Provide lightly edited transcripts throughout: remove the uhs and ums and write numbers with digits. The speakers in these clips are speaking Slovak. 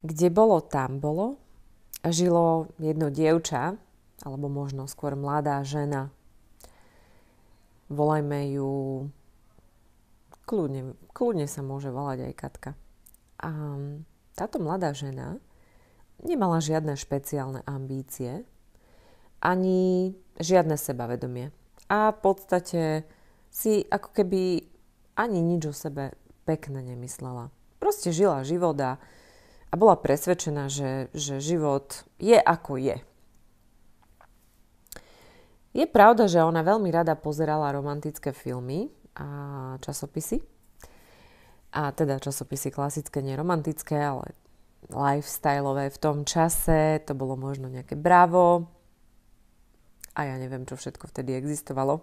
Kde bolo, tam bolo. Žilo jedno dievča, alebo možno skôr mladá žena. Volajme ju, kľudne sa môže volať aj Katka. A táto mladá žena nemala žiadne špeciálne ambície, ani žiadne sebavedomie. A v podstate si ako keby ani nič o sebe pekne nemyslela. Proste žila život a bola presvedčená, že život je ako je. Je pravda, že ona veľmi rada pozerala romantické filmy a časopisy. A teda časopisy klasické, neromantické, ale lifestyleové. V tom čase to bolo možno nejaké Bravo a ja neviem, čo všetko vtedy existovalo.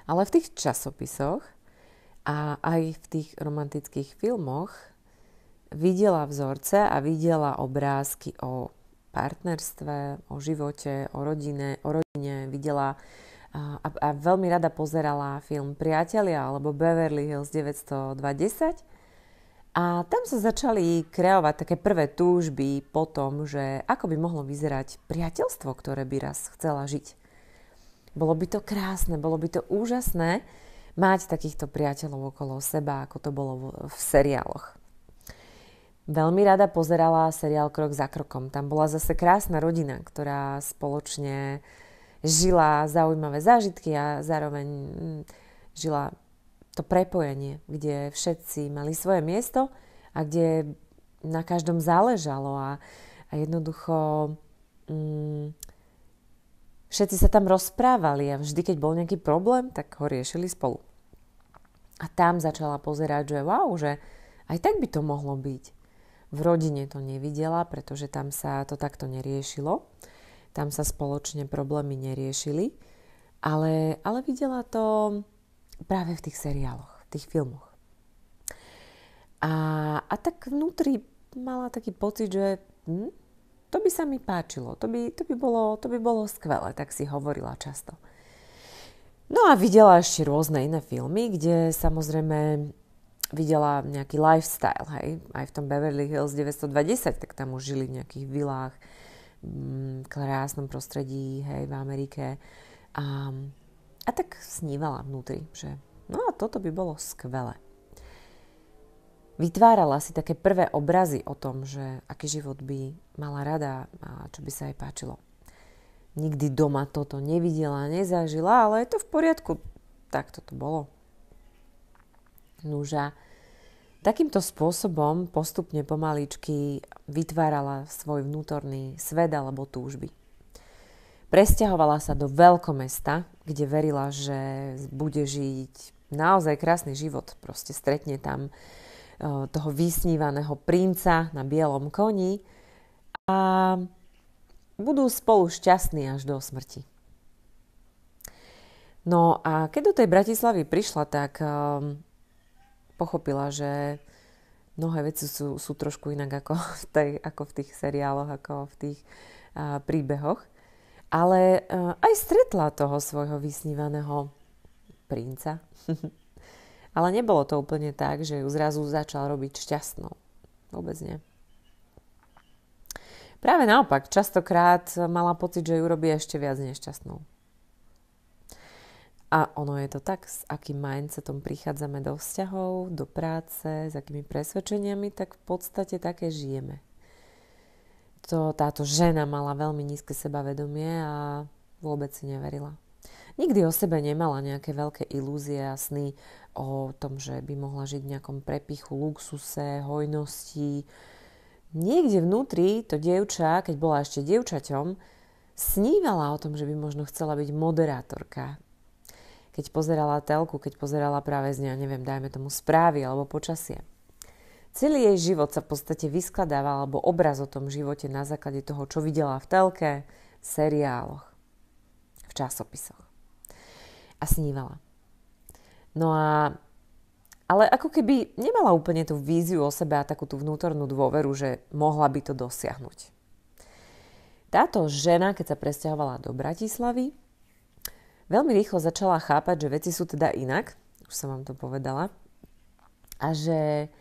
Ale v tých časopisoch a aj v tých romantických filmoch videla vzorce a videla obrázky o partnerstve, o živote, o rodine, videla a veľmi rada pozerala film Priatelia alebo Beverly Hills 90210 a tam sa začali kreovať také prvé túžby po tom, že ako by mohlo vyzerať priateľstvo, ktoré by raz chcela žiť. Bolo by to krásne, bolo by to úžasné mať takýchto priateľov okolo seba, ako to bolo v seriáloch. Veľmi rada pozerala seriál Krok za krokom. Tam bola zase krásna rodina, ktorá spoločne žila zaujímavé zážitky a zároveň žila to prepojenie, kde všetci mali svoje miesto a kde na každom záležalo a jednoducho všetci sa tam rozprávali a vždy, keď bol nejaký problém, tak ho riešili spolu. A tam začala pozerať, že wow, že aj tak by to mohlo byť. V rodine to nevidela, pretože tam sa to takto neriešilo. Tam sa spoločne problémy neriešili. Ale videla to práve v tých seriáloch, v tých filmoch. A tak vnútri mala taký pocit, že to by sa mi páčilo, to by bolo skvelé, tak si hovorila často. No a videla ešte rôzne iné filmy, kde samozrejme videla nejaký lifestyle, hej. Aj v tom Beverly Hills 920, tak tam už žili v nejakých vilách, v krásnom prostredí, hej, v Amerike. A tak snívala vnútri, že no a toto by bolo skvelé. Vytvárala si také prvé obrazy o tom, že aký život by mala rada a čo by sa jej páčilo. Nikdy doma toto nevidela, nezažila, ale je to v poriadku. Tak toto bolo. Nuža, takýmto spôsobom postupne pomaličky vytvárala svoj vnútorný svet alebo túžby. Presťahovala sa do veľkomesta, kde verila, že bude žiť naozaj krásny život. Proste stretne tam toho vysnívaného princa na bielom koni a budú spolu šťastní až do smrti. No a keď do tej Bratislavy prišla, tak pochopila, že mnohé veci sú trošku inak ako v tých seriáloch, ako v tých príbehoch. Ale aj stretla toho svojho vysnívaného princa. Ale nebolo to úplne tak, že ju zrazu začal robiť šťastnou. Vôbec nie. Práve naopak, častokrát mala pocit, že ju robí ešte viac nešťastnou. A ono je to tak, s akým mindsetom prichádzame do vzťahov, do práce, s akými presvedčeniami, tak v podstate také žijeme. Táto žena mala veľmi nízke sebavedomie a vôbec si neverila. Nikdy o sebe nemala nejaké veľké ilúzie a sny o tom, že by mohla žiť v nejakom prepichu, luxuse, hojnosti. Niekde vnútri to dievča, keď bola ešte dievčaťom, snívala o tom, že by možno chcela byť moderátorka. Keď pozerala telku, keď pozerala práve z nej, neviem, dajme tomu správy alebo počasie. Celý jej život sa v podstate vyskladával alebo obraz o tom živote na základe toho, čo videla v telke, v seriáloch, v časopisoch. A snívala. Ale ako keby nemala úplne tú víziu o sebe a takú tú vnútornú dôveru, že mohla by to dosiahnuť. Táto žena, keď sa presťahovala do Bratislavy, veľmi rýchlo začala chápať, že veci sú teda inak, už som vám to povedala, a že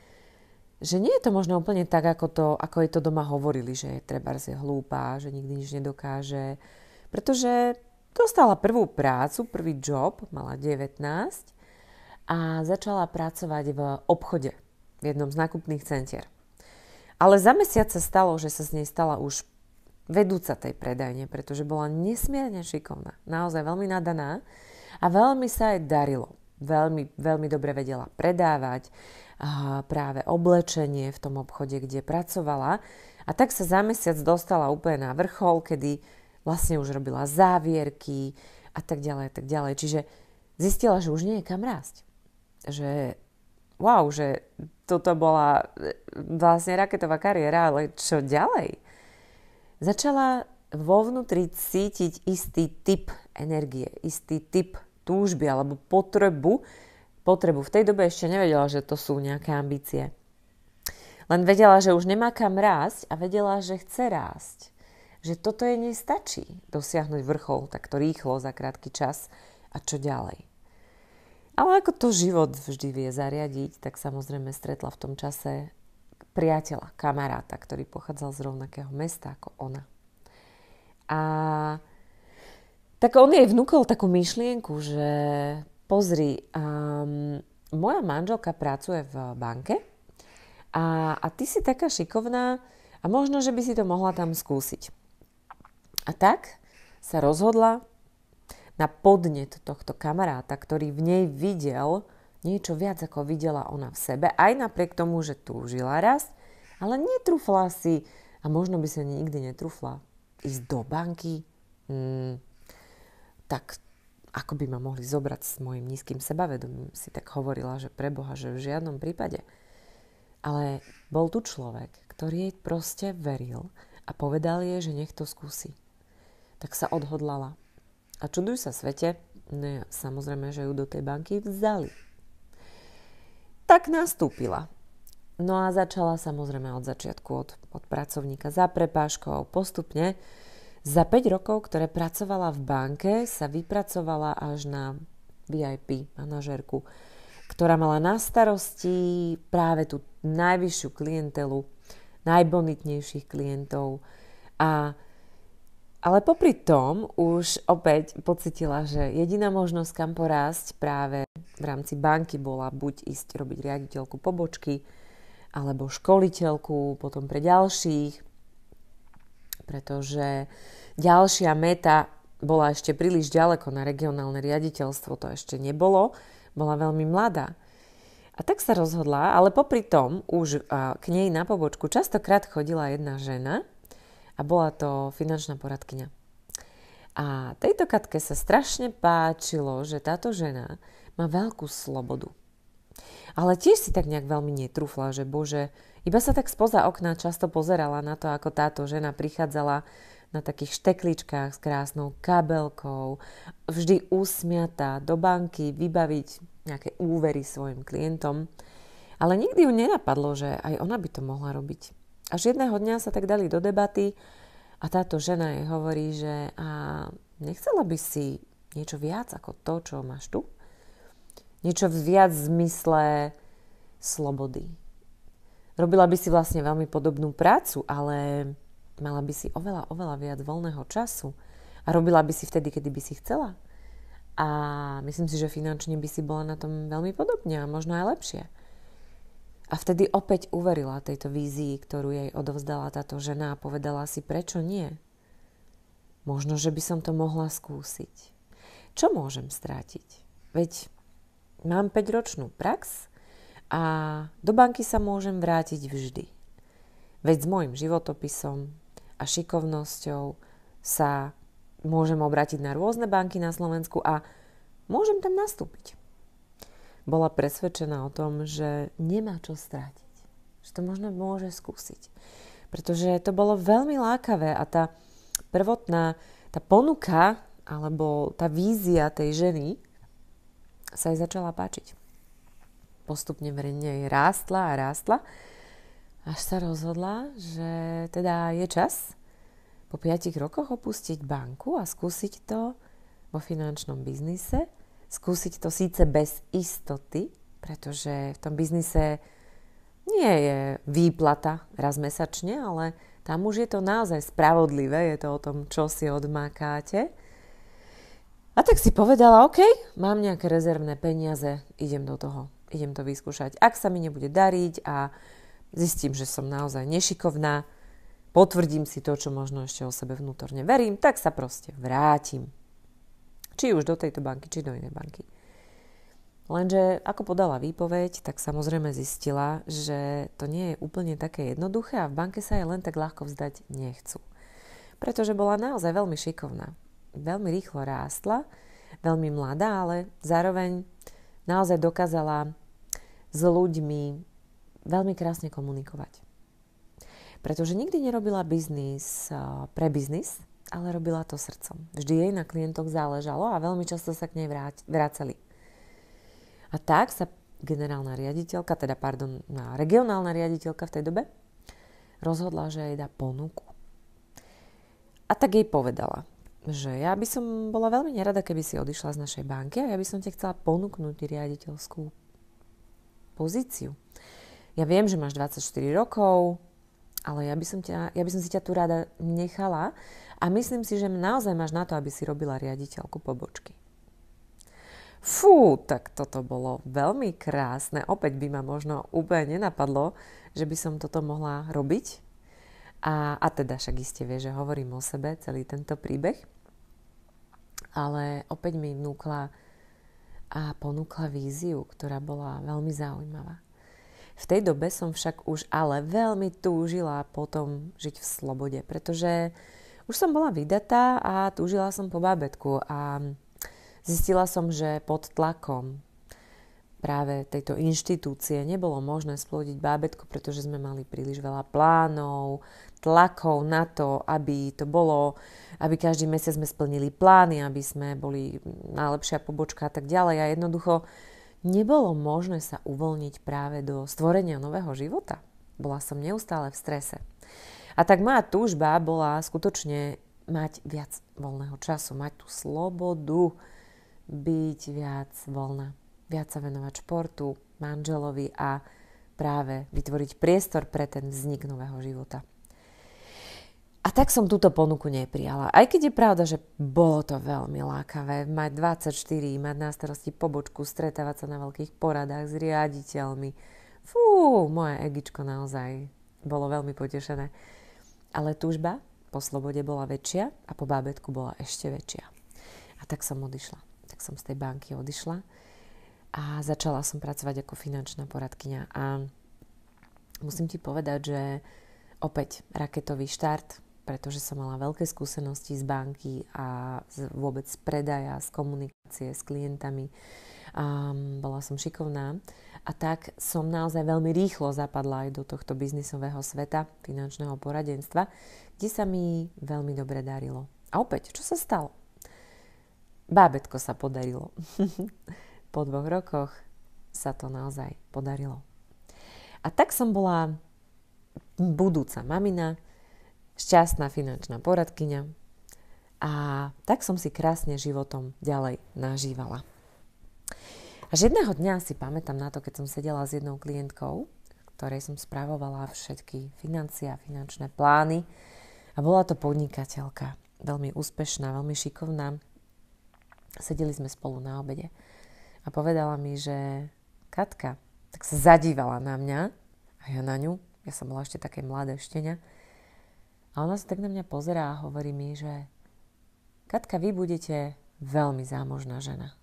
že nie je to možno úplne tak, ako jej to doma hovorili, že je trebárs je hlúpa, že nikdy nič nedokáže. Pretože dostala prvú prácu, prvý job, mala 19 a začala pracovať v obchode, v jednom z nákupných centier. Ale za mesiac sa stalo, že sa z nej stala už vedúca tej predajne, pretože bola nesmierne šikovná, naozaj veľmi nadaná a veľmi sa jej darilo. Veľmi, veľmi dobre vedela predávať práve oblečenie v tom obchode, kde pracovala. A tak sa za mesiac dostala úplne na vrchol, kedy vlastne už robila závierky a tak ďalej, a tak ďalej. Čiže zistila, že už nie je kam rásť. Že wow, že toto bola vlastne raketová kariéra, ale čo ďalej? Začala vo vnútri cítiť istý typ energie, istý typ túžby alebo potrebu. V tej dobe ešte nevedela, že to sú nejaké ambície. Len vedela, že už nemá kam rásť a vedela, že chce rásť. Že toto jej nestačí dosiahnuť vrchol takto rýchlo za krátky čas a čo ďalej. Ale ako to život vždy vie zariadiť, tak samozrejme stretla v tom čase priateľa, kamaráta, ktorý pochádzal z rovnakého mesta ako ona. A tak on jej vnúkol takú myšlienku, že pozri, moja manželka pracuje v banke a ty si taká šikovná a možno, že by si to mohla tam skúsiť. A tak sa rozhodla na podnet tohto kamaráta, ktorý v nej videl niečo viac, ako videla ona v sebe, aj napriek tomu, že túžila rásť, ale netrúfla si, a možno by sa nikdy netrúfla, ísť do banky, tak ako by ma mohli zobrať s mojím nízkym sebavedomím, si tak hovorila, že pre Boha, že v žiadnom prípade. Ale bol tu človek, ktorý jej proste veril a povedal jej, že nech to skúsi. Tak sa odhodlala. A čuduj sa svete, no samozrejme, že ju do tej banky vzali. Tak nastúpila. No a začala samozrejme od začiatku, od pracovníka za prepážkou, postupne. Za 5 rokov, ktoré pracovala v banke, sa vypracovala až na VIP manažérku, ktorá mala na starosti práve tú najvyššiu klientelu, najbonitnejších klientov. Ale popri tom už opäť pocitila, že jediná možnosť kam porásť práve v rámci banky bola buď ísť robiť riaditeľku pobočky, alebo školiteľku potom pre ďalších, pretože ďalšia meta bola ešte príliš ďaleko na regionálne riaditeľstvo, to ešte nebolo, bola veľmi mladá. A tak sa rozhodla, ale popri tom už k nej na pobočku častokrát chodila jedna žena a bola to finančná poradkyňa. A tejto Katke sa strašne páčilo, že táto žena má veľkú slobodu. Ale tiež si tak nejak veľmi netrúfla, že bože, iba sa tak spoza okna často pozerala na to, ako táto žena prichádzala na takých štekličkách s krásnou kabelkou, vždy usmiatá do banky vybaviť nejaké úvery svojim klientom. Ale nikdy ju nenapadlo, že aj ona by to mohla robiť. Až jedného dňa sa tak dali do debaty a táto žena jej hovorí, že nechcela by si niečo viac ako to, čo máš tu? Niečo viac v zmysle slobody. Robila by si vlastne veľmi podobnú prácu, ale mala by si oveľa, oveľa viac voľného času. A robila by si vtedy, kedy by si chcela. A myslím si, že finančne by si bola na tom veľmi podobne a možno aj lepšie. A vtedy opäť uverila tejto vízii, ktorú jej odovzdala táto žena a povedala si, prečo nie? Možno, že by som to mohla skúsiť. Čo môžem strátiť? Veď mám 5-ročnú prax a do banky sa môžem vrátiť vždy. Veď s môjim životopisom a šikovnosťou sa môžem obrátiť na rôzne banky na Slovensku a môžem tam nastúpiť. Bola presvedčená o tom, že nemá čo strátiť. Že to možno môže skúsiť. Pretože to bolo veľmi lákavé a tá prvotná, tá ponuka alebo tá vízia tej ženy sa jej začala páčiť. Postupne verejne jej rástla a rástla, až sa rozhodla, že teda je čas po 5 rokoch opustiť banku a skúsiť to vo finančnom biznise. Skúsiť to síce bez istoty, pretože v tom biznise nie je výplata raz mesačne, ale tam už je to naozaj spravodlivé, je to o tom, čo si odmákáte. A tak si povedala, OK, mám nejaké rezervné peniaze, idem do toho, idem to vyskúšať. Ak sa mi nebude dariť a zistím, že som naozaj nešikovná, potvrdím si to, čo možno ešte o sebe vnútorne verím, tak sa proste vrátim. Či už do tejto banky, či do inej banky. Lenže ako podala výpoveď, tak samozrejme zistila, že to nie je úplne také jednoduché a v banke sa jej len tak ľahko vzdať nechcú. Pretože bola naozaj veľmi šikovná. Veľmi rýchlo rástla, veľmi mladá, ale zároveň naozaj dokázala s ľuďmi veľmi krásne komunikovať. Pretože nikdy nerobila biznis pre biznis, ale robila to srdcom. Vždy jej na klientoch záležalo a veľmi často sa k nej vracali. A tak sa regionálna riaditeľka v tej dobe rozhodla, že jej dá ponuku. A tak jej povedala, že ja by som bola veľmi nerada, keby si odišla z našej banky a ja by som ti chcela ponúknuť riaditeľskú pozíciu. Ja viem, že máš 24 rokov, ale ja by som si ťa tu rada nechala a myslím si, že naozaj máš na to, aby si robila riaditeľku pobočky. Fú, tak toto bolo veľmi krásne. Opäť by ma možno úplne nenapadlo, že by som toto mohla robiť. A teda však iste vie, že hovorím o sebe celý tento príbeh. Ale opäť mi vnúkla a ponúkla víziu, ktorá bola veľmi zaujímavá. V tej dobe som však už ale veľmi túžila potom žiť v slobode, pretože už som bola vydatá a túžila som po bábätku a zistila som, že pod tlakom práve tejto inštitúcie nebolo možné splodiť bábätko, pretože sme mali príliš veľa plánov, tlakov na to, aby každý mesiac sme splnili plány, aby sme boli najlepšia pobočka a tak ďalej. A jednoducho nebolo možné sa uvoľniť práve do stvorenia nového života. Bola som neustále v strese. A tak moja túžba bola skutočne mať viac voľného času, mať tú slobodu, byť viac voľná, viac sa venovať športu, manželovi a práve vytvoriť priestor pre ten vznik nového života. A tak som túto ponuku neprijala. Aj keď je pravda, že bolo to veľmi lákavé mať 24, mať na starosti pobočku, stretávať sa na veľkých poradách s riaditeľmi. Fú, moje egičko naozaj bolo veľmi potešené. Ale túžba po slobode bola väčšia a po bábätku bola ešte väčšia. A tak som odišla. Tak som z tej banky odišla a začala som pracovať ako finančná poradkyňa. A musím ti povedať, že opäť raketový štart, pretože som mala veľké skúsenosti z banky a vôbec z predaja, z komunikácie s klientami. Bola som šikovná a tak som naozaj veľmi rýchlo zapadla aj do tohto biznisového sveta, finančného poradenstva, kde sa mi veľmi dobre darilo. A opäť, čo sa stalo? Bábätko sa podarilo. Po 2 rokoch sa to naozaj podarilo. A tak som bola budúca mamina, šťastná finančná poradkyňa a tak som si krásne životom ďalej nažívala. Až jedného dňa si pamätám na to, keď som sedela s jednou klientkou, ktorej som spravovala všetky financie a finančné plány a bola to podnikateľka, veľmi úspešná, veľmi šikovná. Sedeli sme spolu na obede a povedala mi, že Katka, tak sa zadívala na mňa a ja na ňu, ja som bola ešte také mladé štenia a ona sa tak na mňa pozerá a hovorí mi, že Katka, vy budete veľmi zámožná žena.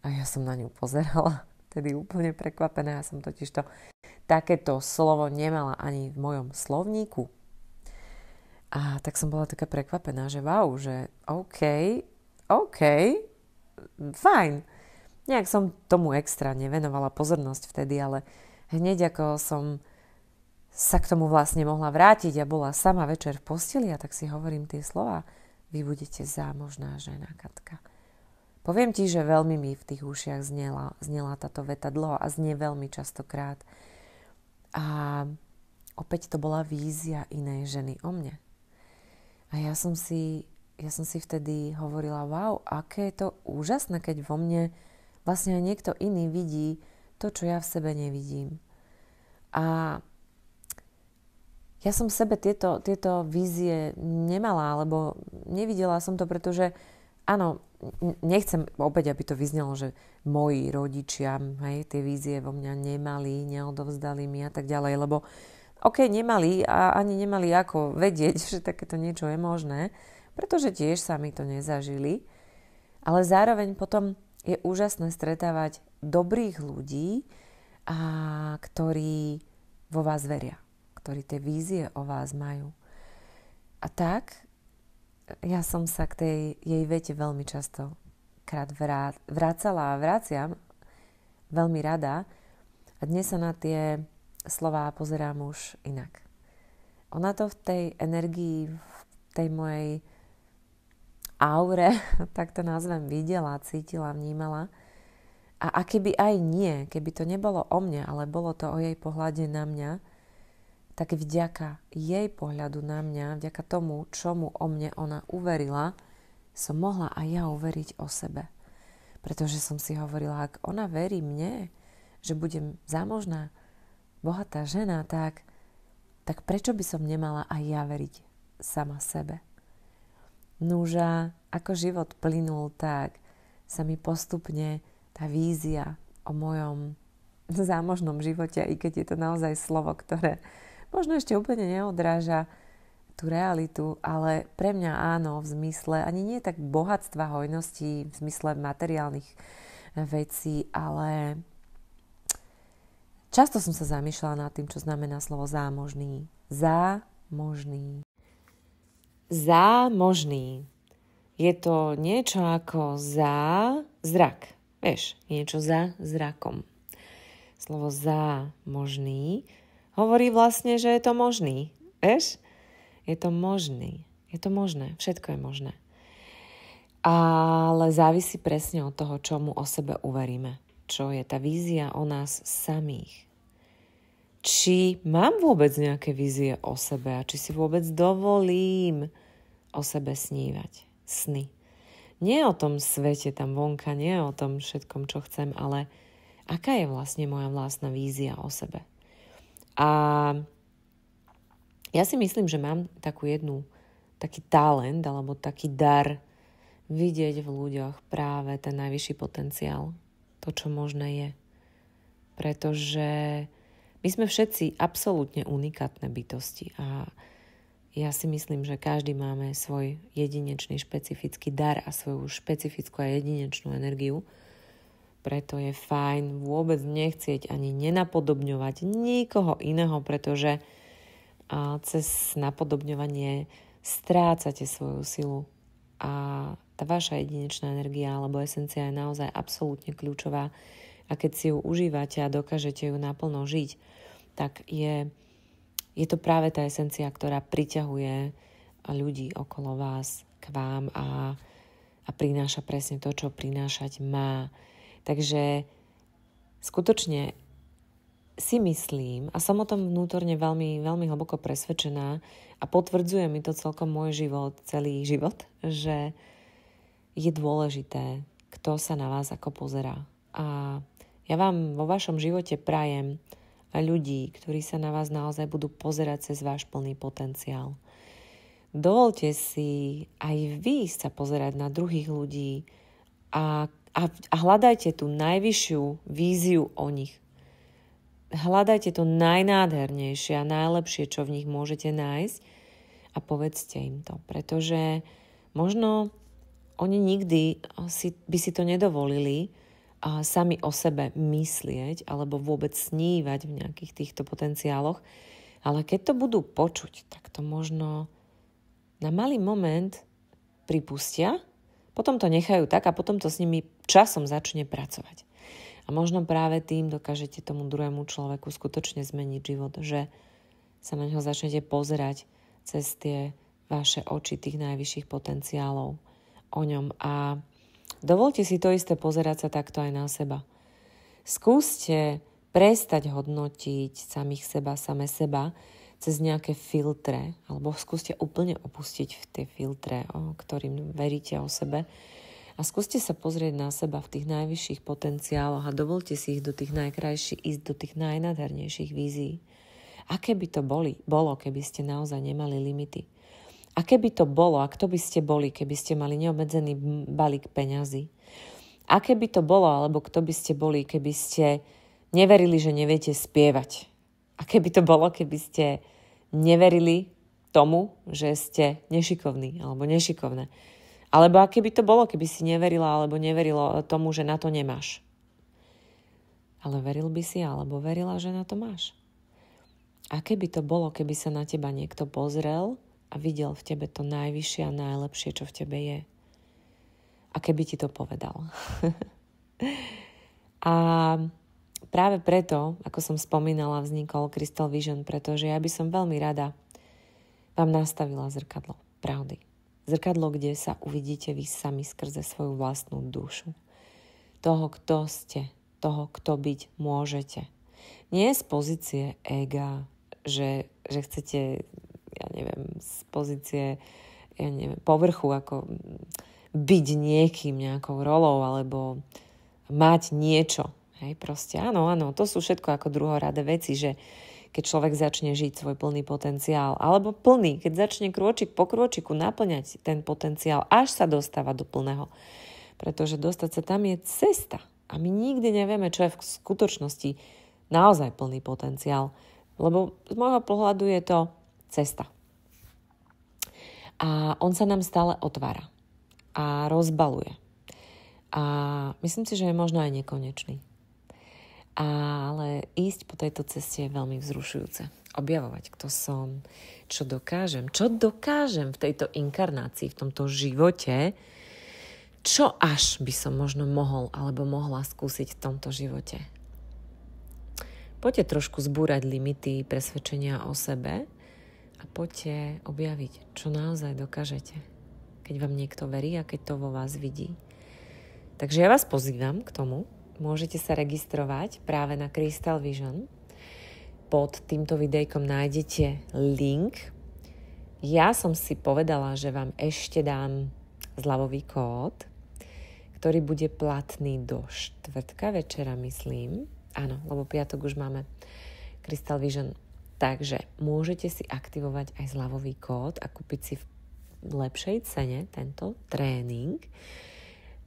A ja som na ňu pozerala, tedy úplne prekvapená, ja som totižto takéto slovo nemala ani v mojom slovníku. A tak som bola taká prekvapená, že wow, že OK, fajn. Nejak som tomu extra nevenovala pozornosť vtedy, ale hneď ako som sa k tomu vlastne mohla vrátiť a bola sama večer v posteli a tak si hovorím tie slova. Vy budete zámožná žena, Katka. Poviem ti, že veľmi mi v tých ušiach znela táto veta dlho a znie veľmi častokrát. A opäť to bola vízia inej ženy o mne. A ja som si vtedy hovorila, wow, aké je to úžasné, keď vo mne vlastne aj niekto iný vidí to, čo ja v sebe nevidím. A ja som v sebe tieto vízie nemala, alebo nevidela som to, pretože áno, nechcem opäť, aby to vyznelo, že moji rodičia, hej, tie vízie vo mňa nemali, neodovzdali mi a tak ďalej, lebo nemali a ani nemali ako vedieť, že takéto niečo je možné, pretože tiež sami to nezažili. Ale zároveň potom je úžasné stretávať dobrých ľudí, ktorí vo vás veria, ktorí tie vízie o vás majú. A tak ja som sa k tej jej vete veľmi často vracala a vraciam veľmi rada a dnes sa na tie slová pozerám už inak. Ona to v tej energii, v tej mojej aure, tak to nazvem, videla, cítila, vnímala. A keby aj nie, keby to nebolo o mne, ale bolo to o jej pohľade na mňa, tak vďaka jej pohľadu na mňa, vďaka tomu, čomu o mne ona uverila, som mohla aj ja uveriť o sebe. Pretože som si hovorila, ak ona verí mne, že budem zámožná, bohatá žena, tak prečo by som nemala aj ja veriť sama sebe? Núža, ako život plynul, tak sa mi postupne tá vízia o mojom zámožnom živote, i keď je to naozaj slovo, ktoré možno ešte úplne neodráža tú realitu, ale pre mňa áno, v zmysle, ani nie tak bohatstva, hojnosti, v zmysle materiálnych vecí, ale často som sa zamýšľala nad tým, čo znamená slovo zámožný. Zámožný. Zámožný. Je to niečo ako zrak. Vieš, niečo za zrakom. Slovo zámožný hovorí vlastne, že je to možný. Vieš? Je to možný. Je to možné. Všetko je možné. Ale závisí presne od toho, čomu o sebe uveríme. Čo je tá vízia o nás samých. Či mám vôbec nejaké vízie o sebe a či si vôbec dovolím o sebe snívať. Sny. Nie o tom svete tam vonka, nie o tom všetkom, čo chcem, ale aká je vlastne moja vlastná vízia o sebe. A ja si myslím, že mám taký talent alebo taký dar vidieť v ľuďoch práve ten najvyšší potenciál. To, čo možné je. Pretože my sme všetci absolútne unikátne bytosti a ja si myslím, že každý máme svoj jedinečný špecifický dar a svoju špecifickú a jedinečnú energiu. Preto je fajn vôbec nechcieť ani nenapodobňovať nikoho iného, pretože cez napodobňovanie strácate svoju silu. A tá vaša jedinečná energia alebo esencia je naozaj absolútne kľúčová. A keď si ju užívate a dokážete ju naplno žiť, tak je to práve tá esencia, ktorá priťahuje ľudí okolo vás k vám a prináša presne to, čo prinášať má. Takže skutočne si myslím, a som o tom vnútorne veľmi, veľmi hlboko presvedčená a potvrdzuje mi to celkom môj život, celý život, že je dôležité, kto sa na vás ako pozerá. A ja vám vo vašom živote prajem ľudí, ktorí sa na vás naozaj budú pozerať cez váš plný potenciál. Dovolte si aj vy sa pozerať na druhých ľudí a hľadajte tú najvyššiu víziu o nich. Hľadajte to najnádhernejšie a najlepšie, čo v nich môžete nájsť a povedzte im to, pretože možno oni nikdy by si to nedovolili sami o sebe myslieť alebo vôbec snívať v nejakých týchto potenciáloch, ale keď to budú počuť, tak to možno na malý moment pripustia, potom to nechajú tak a potom to s nimi časom začne pracovať. A možno práve tým dokážete tomu druhému človeku skutočne zmeniť život, že sa na ňo začnete pozerať cez tie vaše oči tých najvyšších potenciálov o ňom. A dovolte si to isté pozerať sa takto aj na seba. Skúste prestať hodnotiť samých seba, same seba cez nejaké filtre, alebo skúste úplne opustiť tie filtre, ktorým veríte o sebe A skúste sa pozrieť na seba v tých najvyšších potenciáloch a dovolte si ich do tých najkrajších, ísť do tých najnádhernejších vízií. Aké by to bolo, keby ste naozaj nemali limity? Aké by to bolo, a kto by ste boli, keby ste mali neobmedzený balík peňazí? Aké by to bolo, alebo kto by ste boli, keby ste neverili, že neviete spievať? Aké by to bolo, keby ste neverili tomu, že ste nešikovní alebo nešikovné? Alebo aké by to bolo, keby si neverila alebo neverilo tomu, že na to nemáš? Ale veril by si alebo verila, že na to máš? Aké by to bolo, keby sa na teba niekto pozrel a videl v tebe to najvyššie a najlepšie, čo v tebe je? A keby ti to povedal? A práve preto, ako som spomínala, vznikol Crystal Vision, pretože ja by som veľmi rada vám nastavila zrkadlo pravdy. Zrkadlo, kde sa uvidíte vy sami skrze svoju vlastnú dušu. Toho, kto ste, toho, kto byť môžete. Nie z pozície ega, že chcete, z pozície, povrchu, ako byť niekým, nejakou rolou, alebo mať niečo. Hej, proste áno, to sú všetko ako druhoradé veci, že keď človek začne žiť svoj plný potenciál, alebo plný, keď začne krôčik po krôčiku naplňať ten potenciál, až sa dostáva do plného. Pretože dostať sa tam je cesta. A my nikdy nevieme, čo je v skutočnosti naozaj plný potenciál. Lebo z môjho pohľadu je to cesta. A on sa nám stále otvára. A rozbaluje. A myslím si, že je možno aj nekonečný. Ale ísť po tejto ceste je veľmi vzrušujúce. Objavovať, kto som, čo dokážem v tejto inkarnácii, v tomto živote, čo až by som možno mohol alebo mohla skúsiť v tomto živote. Poďte trošku zbúrať limity presvedčenia o sebe a poďte objaviť, čo naozaj dokážete, keď vám niekto verí a keď to vo vás vidí. Takže ja vás pozývam k tomu. Môžete sa registrovať práve na Crystal Vision. Pod týmto videjkom nájdete link. Ja som si povedala, že vám ešte dám zľavový kód, ktorý bude platný do štvrtka večera, myslím. Áno, lebo piatok už máme Crystal Vision. Takže môžete si aktivovať aj zľavový kód a kúpiť si v lepšej cene tento tréning.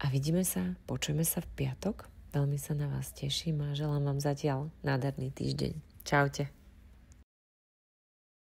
A vidíme sa, počujeme sa v piatok. Veľmi sa na vás teším a želám vám zatiaľ nádherný týždeň. Čaute.